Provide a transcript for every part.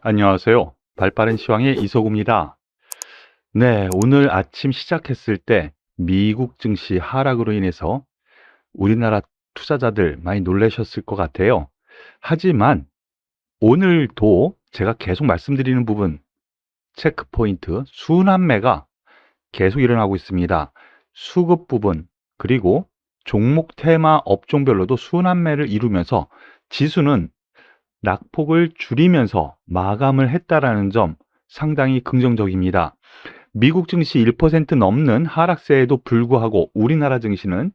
안녕하세요. 발빠른 시황의 이소구입니다. 네, 오늘 아침 시작했을 때 미국 증시 하락으로 인해서 우리나라 투자자들 많이 놀라셨을 것 같아요. 하지만 오늘도 제가 계속 말씀드리는 부분, 체크 포인트, 순환매가 계속 일어나고 있습니다. 수급 부분, 그리고 종목 테마 업종별로도 순환매를 이루면서 지수는 낙폭을 줄이면서 마감을 했다라는 점 상당히 긍정적입니다. 미국 증시 1% 넘는 하락세에도 불구하고 우리나라 증시는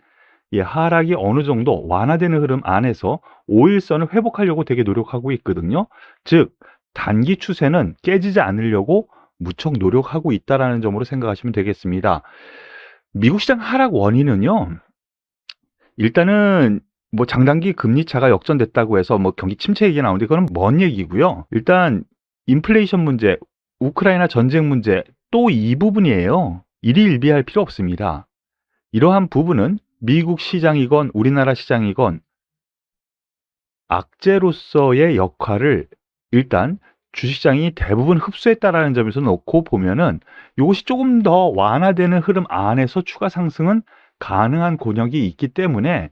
이 하락이 어느 정도 완화되는 흐름 안에서 5일선을 회복하려고 되게 노력하고 있거든요. 즉, 단기 추세는 깨지지 않으려고 무척 노력하고 있다는 점으로 생각하시면 되겠습니다. 미국 시장 하락 원인은요, 일단은 뭐 장단기 금리 차가 역전됐다고 해서 뭐 경기 침체 얘기 나오는데 그거는 먼 얘기고요. 일단 인플레이션 문제, 우크라이나 전쟁 문제 또 이 부분이에요. 일희일비할 필요 없습니다. 이러한 부분은 미국 시장이건 우리나라 시장이건 악재로서의 역할을 일단 주식시장이 대부분 흡수했다라는 점에서 놓고 보면은 이것이 조금 더 완화되는 흐름 안에서 추가 상승은 가능한 곤역이 있기 때문에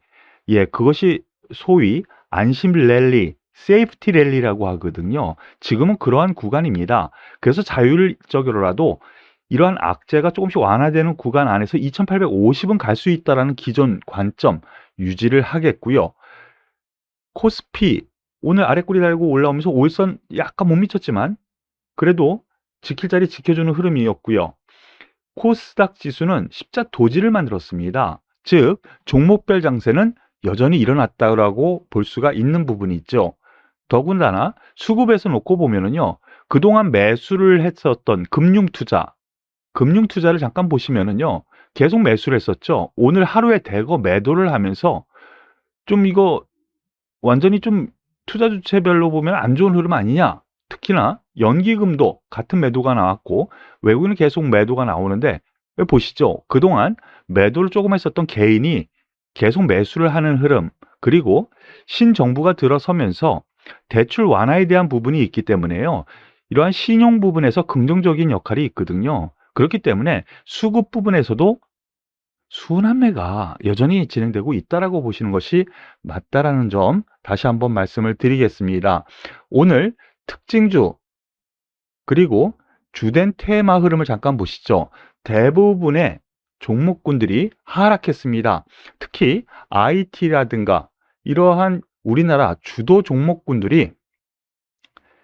그것이 소위 안심 랠리, 세이프티 랠리라고 하거든요. 지금은 그러한 구간입니다. 그래서 자율적으로라도 이러한 악재가 조금씩 완화되는 구간 안에서 2850은 갈 수 있다라는 기존 관점 유지를 하겠고요. 코스피 오늘 아래꼬리 달고 올라오면서 5일선 약간 못 미쳤지만 그래도 지킬 자리 지켜주는 흐름이었고요. 코스닥 지수는 십자 도지를 만들었습니다. 즉 종목별 장세는 여전히 일어났다고 볼 수가 있는 부분이 있죠. 더군다나 수급에서 놓고 보면은요, 그동안 매수를 했었던 금융투자를 잠깐 보시면은요, 계속 매수를 했었죠. 오늘 하루에 대거 매도를 하면서 좀 이거 완전히 좀 투자 주체별로 보면 안 좋은 흐름 아니냐. 특히나 연기금도 같은 매도가 나왔고 외국인은 계속 매도가 나오는데 왜 보시죠. 그동안 매도를 조금 했었던 개인이 계속 매수를 하는 흐름, 그리고 신정부가 들어서면서 대출 완화에 대한 부분이 있기 때문에요. 이러한 신용 부분에서 긍정적인 역할이 있거든요. 그렇기 때문에 수급 부분에서도 순환매가 여전히 진행되고 있다라고 보시는 것이 맞다라는 점 다시 한번 말씀을 드리겠습니다. 오늘 특징주 그리고 주된 테마 흐름을 잠깐 보시죠. 대부분의 종목군들이 하락했습니다. 특히 IT라든가 이러한 우리나라 주도 종목군들이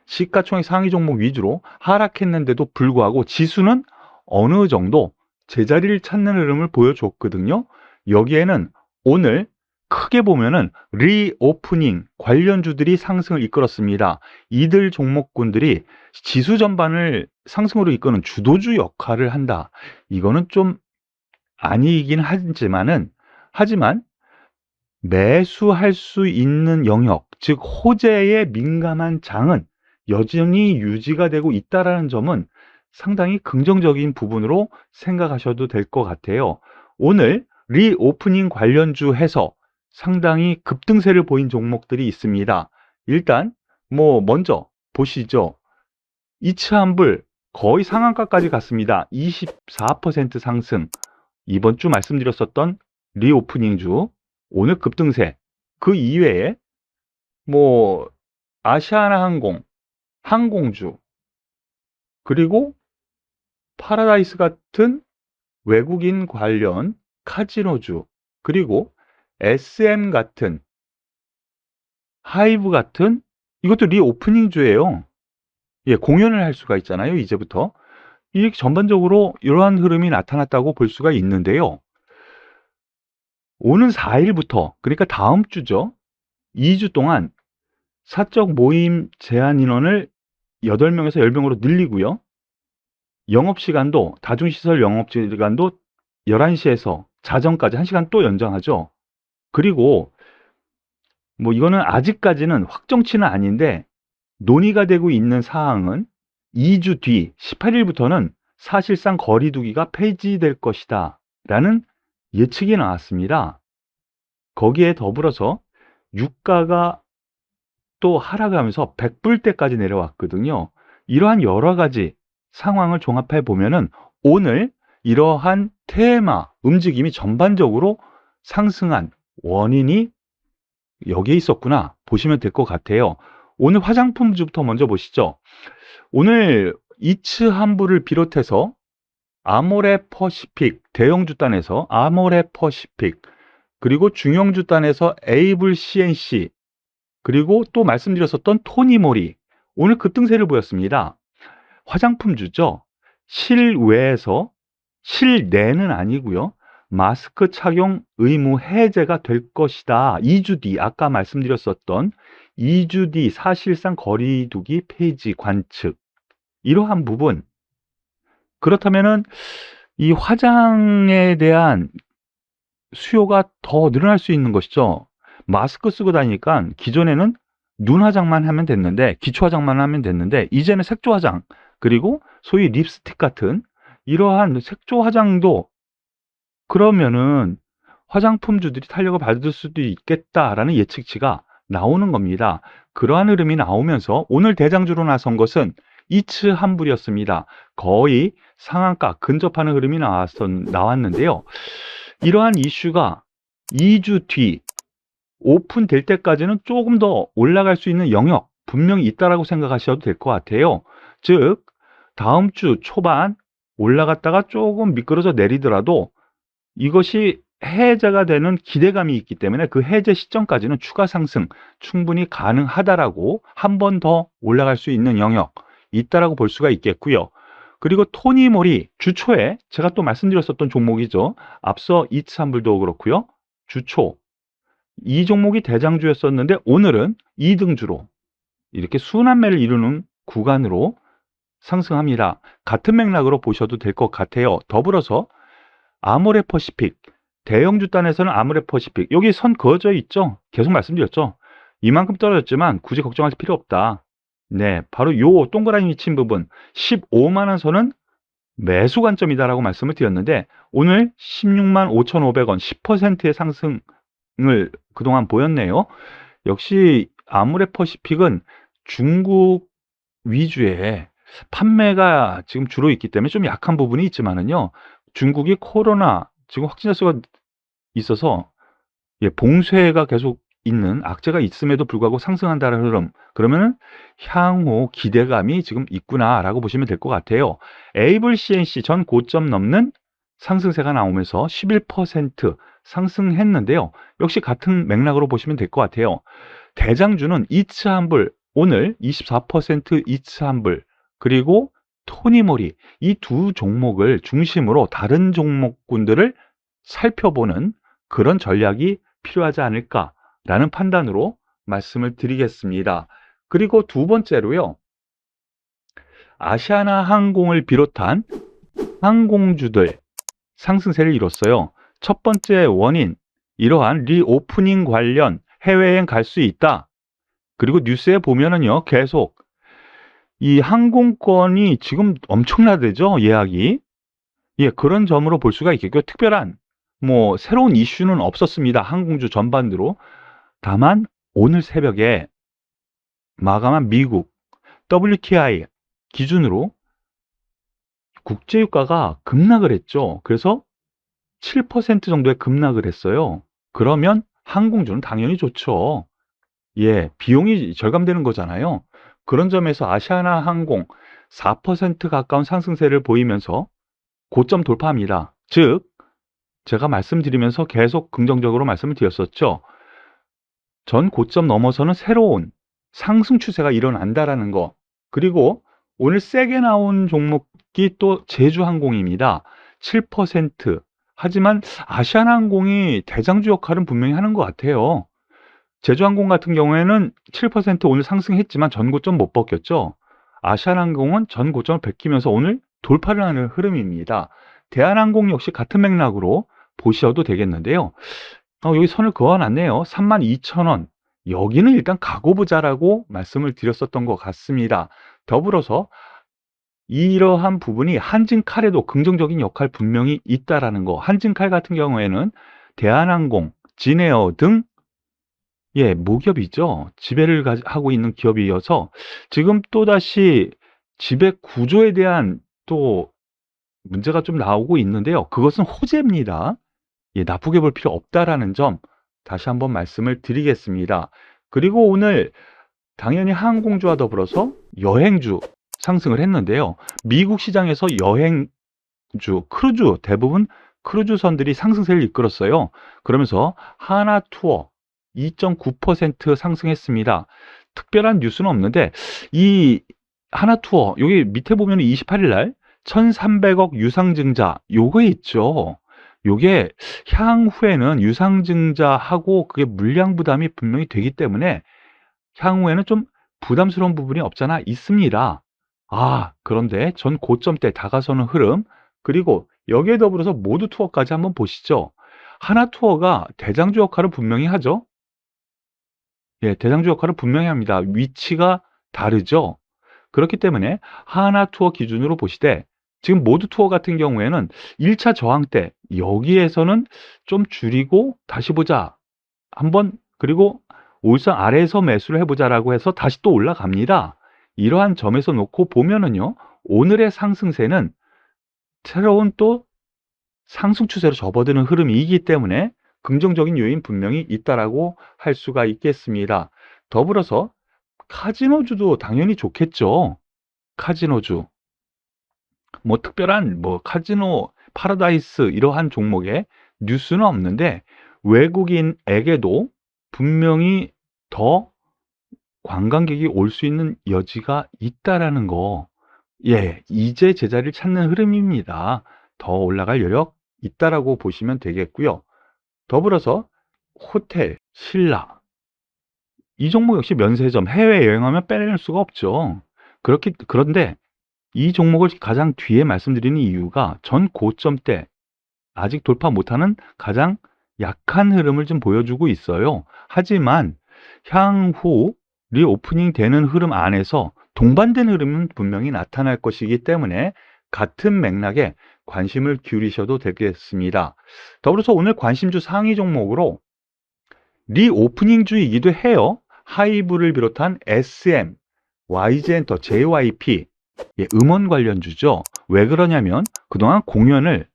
시가총액 상위 종목 위주로 하락했는데도 불구하고 지수는 어느 정도 제자리를 찾는 흐름을 보여줬거든요. 여기에는 오늘 크게 보면은 리오프닝 관련주들이 상승을 이끌었습니다. 이들 종목군들이 지수 전반을 상승으로 이끄는 주도주 역할을 한다. 이거는 좀 아니긴 하지만 매수할 수 있는 영역, 즉 호재에 민감한 장은 여전히 유지가 되고 있다라는 점은 상당히 긍정적인 부분으로 생각하셔도 될 것 같아요. 오늘 리오프닝 관련주 해서 상당히 급등세를 보인 종목들이 있습니다. 일단 먼저 보시죠. 이츠한불 거의 상한가까지 갔습니다. 24% 상승. 이번 주 말씀드렸었던 리오프닝주 오늘 급등세. 그 이외에 뭐 아시아나항공, 항공주, 그리고 파라다이스 같은 외국인 관련 카지노주, 그리고 SM 같은 하이브 같은 이것도 리오프닝주예요. 공연을 할 수가 있잖아요, 이제부터. 이 전반적으로 이러한 흐름이 나타났다고 볼 수가 있는데요. 오는 4일부터, 그러니까 다음 주죠. 2주 동안 사적 모임 제한 인원을 8명에서 10명으로 늘리고요. 영업시간도, 다중시설 영업시간도 11시에서 자정까지 1시간 또 연장하죠. 그리고 이거는 아직까지는 확정치는 아닌데 논의가 되고 있는 사항은 2주 뒤 18일부터는 사실상 거리두기가 폐지될 것이다 라는 예측이 나왔습니다. 거기에 더불어서 유가가 또 하락하면서 100불대까지 내려왔거든요. 이러한 여러 가지 상황을 종합해 보면은 오늘 이러한 테마, 움직임이 전반적으로 상승한 원인이 여기에 있었구나 보시면 될 것 같아요. 오늘 화장품주부터 먼저 보시죠. 오늘 이츠 한부를 비롯해서 아모레 퍼시픽 대형주 단에서 아모레 퍼시픽, 그리고 중형주 단에서 에이블 CNC, 그리고 또 말씀드렸었던 토니모리, 오늘 급등세를 보였습니다. 화장품주죠. 실외에서, 실내는 아니고요. 마스크 착용 의무 해제가 될 것이다. 2주 뒤, 아까 말씀드렸었던 2주 뒤 사실상 거리두기 폐지 관측. 이러한 부분. 그렇다면은 이 화장에 대한 수요가 더 늘어날 수 있는 것이죠. 마스크 쓰고 다니니까 기존에는 눈 화장만 하면 됐는데, 기초 화장만 하면 됐는데, 이제는 색조 화장, 그리고 소위 립스틱 같은 이러한 색조 화장도, 그러면은 화장품주들이 탄력을 받을 수도 있겠다라는 예측치가 나오는 겁니다. 그러한 흐름이 나오면서 오늘 대장주로 나선 것은 이츠 한불이었습니다. 거의 상한가 근접하는 흐름이 나왔는데요. 이러한 이슈가 2주 뒤 오픈될 때까지는 조금 더 올라갈 수 있는 영역 분명히 있다라고 생각하셔도 될 것 같아요. 즉 다음 주 초반 올라갔다가 조금 미끄러져 내리더라도 이것이 해제가 되는 기대감이 있기 때문에 그 해제 시점까지는 추가 상승 충분히 가능하다라고 한 번 더 올라갈 수 있는 영역 있다라고 볼 수가 있겠고요. 그리고 토니모리 주초에 제가 또 말씀드렸었던 종목이죠. 앞서 이츠한불도 그렇고요. 주초 이 종목이 대장주였었는데 오늘은 2등주로 이렇게 순환매를 이루는 구간으로 상승합니다. 같은 맥락으로 보셔도 될 것 같아요. 더불어서 아모레 퍼시픽, 대형주 단에서는 아모레 퍼시픽, 여기 선 그어져 있죠. 계속 말씀드렸죠. 이만큼 떨어졌지만 굳이 걱정할 필요 없다. 네, 바로 요 동그라미 친 부분 15만 원 선은 매수 관점이다라고 말씀을 드렸는데 오늘 16만 5,500원 10%의 상승을 그동안 보였네요. 역시 아모레 퍼시픽은 중국 위주의 판매가 지금 주로 있기 때문에 좀 약한 부분이 있지만은요. 중국이 코로나 지금 확진자 수가 있어서 봉쇄가 계속 있는 악재가 있음에도 불구하고 상승한다는 흐름, 그러면은 향후 기대감이 지금 있구나라고 보시면 될 것 같아요. 에이블 CNC 전 고점 넘는 상승세가 나오면서 11% 상승했는데요. 역시 같은 맥락으로 보시면 될 것 같아요. 대장주는 이츠한불, 오늘 24% 이츠한불, 그리고 토니모리, 이 두 종목을 중심으로 다른 종목군들을 살펴보는 그런 전략이 필요하지 않을까라는 판단으로 말씀을 드리겠습니다. 그리고 두 번째로요. 아시아나 항공을 비롯한 항공주들 상승세를 이뤘어요. 첫 번째 원인, 이러한 리오프닝 관련 해외여행 갈 수 있다. 그리고 뉴스에 보면은요, 계속 이 항공권이 지금 엄청나대죠, 예약이. 예, 그런 점으로 볼 수가 있겠고요. 특별한 새로운 이슈는 없었습니다. 항공주 전반으로. 다만 오늘 새벽에 마감한 미국 WTI 기준으로 국제유가가 급락을 했죠. 그래서 7% 정도의 급락을 했어요. 그러면 항공주는 당연히 좋죠. 예, 비용이 절감되는 거잖아요. 그런 점에서 아시아나 항공 4% 가까운 상승세를 보이면서 고점 돌파합니다. 즉 제가 말씀드리면서 계속 긍정적으로 말씀을 드렸었죠. 전 고점 넘어서는 새로운 상승 추세가 일어난다라는 거. 그리고 오늘 세게 나온 종목이 또 제주항공입니다. 7%. 하지만 아시아나항공이 대장주 역할은 분명히 하는 것 같아요. 제주항공 같은 경우에는 7% 오늘 상승했지만 전고점 못 벗겼죠. 아시아나항공은 전고점을 벗기면서 오늘 돌파를 하는 흐름입니다. 대한항공 역시 같은 맥락으로 보셔도 되겠는데요. 여기 선을 그어놨네요. 32,000원. 여기는 일단 가고 보자라고 말씀을 드렸었던 것 같습니다. 더불어서 이러한 부분이 한진칼에도 긍정적인 역할 분명히 있다라는 거. 한진칼 같은 경우에는 대한항공, 진에어 등 모기업이죠. 지배를 하고 있는 기업이어서 지금 또다시 지배 구조에 대한 또 문제가 좀 나오고 있는데요. 그것은 호재입니다. 예, 나쁘게 볼 필요 없다라는 점 다시 한번 말씀을 드리겠습니다. 그리고 오늘 당연히 항공주와 더불어서 여행주 상승을 했는데요. 미국 시장에서 여행주, 크루즈, 대부분 크루즈선들이 상승세를 이끌었어요. 그러면서 하나투어 2.9% 상승했습니다. 특별한 뉴스는 없는데 이 하나투어 여기 밑에 보면 28일 날 1300억 유상증자 요거 있죠. 요게 향후에는 유상증자하고 그게 물량 부담이 분명히 되기 때문에 향후에는 좀 부담스러운 부분이 없잖아 있습니다. 그런데 전 고점대 다가서는 흐름, 그리고 여기에 더불어서 모두 투어까지 한번 보시죠. 하나 투어가 대장주 역할을 분명히 하죠. 예, 대장주 역할을 분명히 합니다. 위치가 다르죠. 그렇기 때문에 하나 투어 기준으로 보시되 지금 모두 투어 같은 경우에는 1차 저항 때 여기에서는 좀 줄이고 다시 보자 한번, 그리고 올선 아래에서 매수를 해보자라고 해서 다시 또 올라갑니다. 이러한 점에서 놓고 보면은요, 오늘의 상승세는 새로운 또 상승 추세로 접어드는 흐름이기 때문에 긍정적인 요인 분명히 있다라고 할 수가 있겠습니다. 더불어서 카지노주도 당연히 좋겠죠. 카지노주. 뭐 특별한 뭐 카지노 파라다이스 이러한 종목에 뉴스는 없는데 외국인에게도 분명히 더 관광객이 올 수 있는 여지가 있다라는 거. 예, 이제 제자리를 찾는 흐름입니다. 더 올라갈 여력 있다라고 보시면 되겠고요. 더불어서 호텔, 신라 이 종목 역시 면세점, 해외 여행하면 빼낼 수가 없죠. 그런데 이 종목을 가장 뒤에 말씀드리는 이유가 전 고점 때 아직 돌파 못하는 가장 약한 흐름을 좀 보여주고 있어요. 하지만 향후 리오프닝 되는 흐름 안에서 동반된 흐름은 분명히 나타날 것이기 때문에 같은 맥락에 관심을 기울이셔도 되겠습니다. 더불어서 오늘 관심주 상위 종목으로 리오프닝주이기도 해요. 하이브를 비롯한 SM, YG엔터, JYP, 예, 음원 관련주죠. 왜 그러냐면 그동안 공연을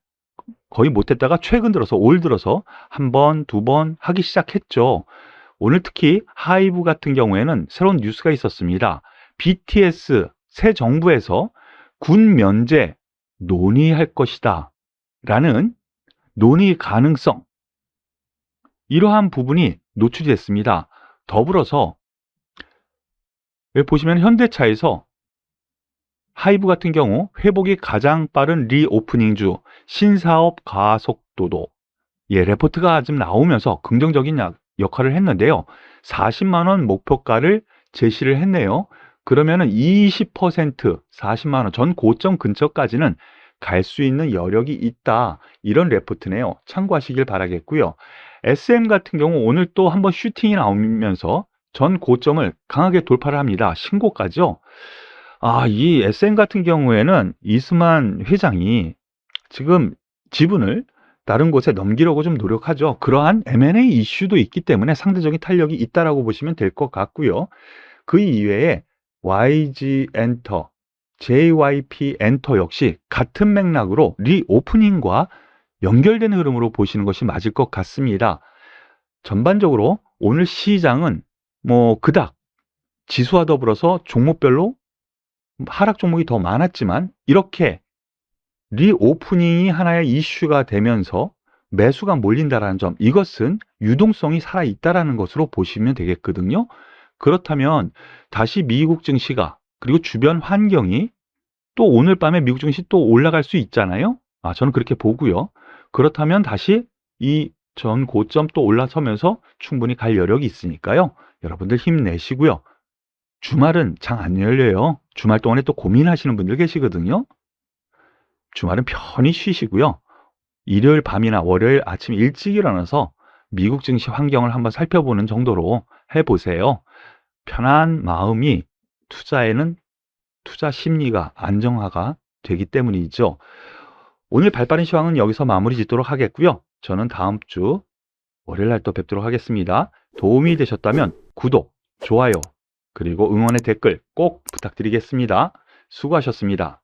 거의 못했다가 최근 들어서 올 들어서 한 번, 두 번 하기 시작했죠. 오늘 특히 하이브 같은 경우에는 새로운 뉴스가 있었습니다. BTS 새 정부에서 군 면제 논의할 것이다 라는 논의 가능성, 이러한 부분이 노출이 됐습니다. 더불어서 여기 보시면 현대차에서 하이브 같은 경우 회복이 가장 빠른 리오프닝주, 신사업 가속도도, 예, 레포트가 좀 나오면서 긍정적인 역할을 했는데요. 40만 원 목표가를 제시를 했네요. 그러면은 20% 40만 원 전 고점 근처까지는 갈 수 있는 여력이 있다. 이런 레포트네요. 참고하시길 바라겠고요. SM 같은 경우 오늘 또 한번 슈팅이 나오면서 전 고점을 강하게 돌파를 합니다. 신고가죠. 이 SM 같은 경우에는 이스만 회장이 지금 지분을 다른 곳에 넘기려고 좀 노력하죠. 그러한 M&A 이슈도 있기 때문에 상대적인 탄력이 있다라고 보시면 될 것 같고요. 그 이외에 YG 엔터, JYP 엔터 역시 같은 맥락으로 리오프닝과 연결되는 흐름으로 보시는 것이 맞을 것 같습니다. 전반적으로 오늘 시장은 뭐 그닥 지수와 더불어서 종목별로 하락 종목이 더 많았지만 이렇게 리오프닝이 하나의 이슈가 되면서 매수가 몰린다는 점, 이것은 유동성이 살아있다는 것으로 보시면 되겠거든요. 그렇다면 다시 미국 증시가, 그리고 주변 환경이 또 오늘 밤에 미국 증시 또 올라갈 수 있잖아요. 저는 그렇게 보고요. 그렇다면 다시 이 전 고점 또 올라서면서 충분히 갈 여력이 있으니까요. 여러분들 힘내시고요. 주말은 장 안 열려요. 주말 동안에 또 고민하시는 분들 계시거든요. 주말은 편히 쉬시고요. 일요일 밤이나 월요일 아침 일찍 일어나서 미국 증시 환경을 한번 살펴보는 정도로 해보세요. 편한 마음이 투자에는 투자 심리가 안정화가 되기 때문이죠. 오늘 발빠른 시황은 여기서 마무리 짓도록 하겠고요. 저는 다음 주 월요일 날 또 뵙도록 하겠습니다. 도움이 되셨다면 구독, 좋아요, 그리고 응원의 댓글 꼭 부탁드리겠습니다. 수고하셨습니다.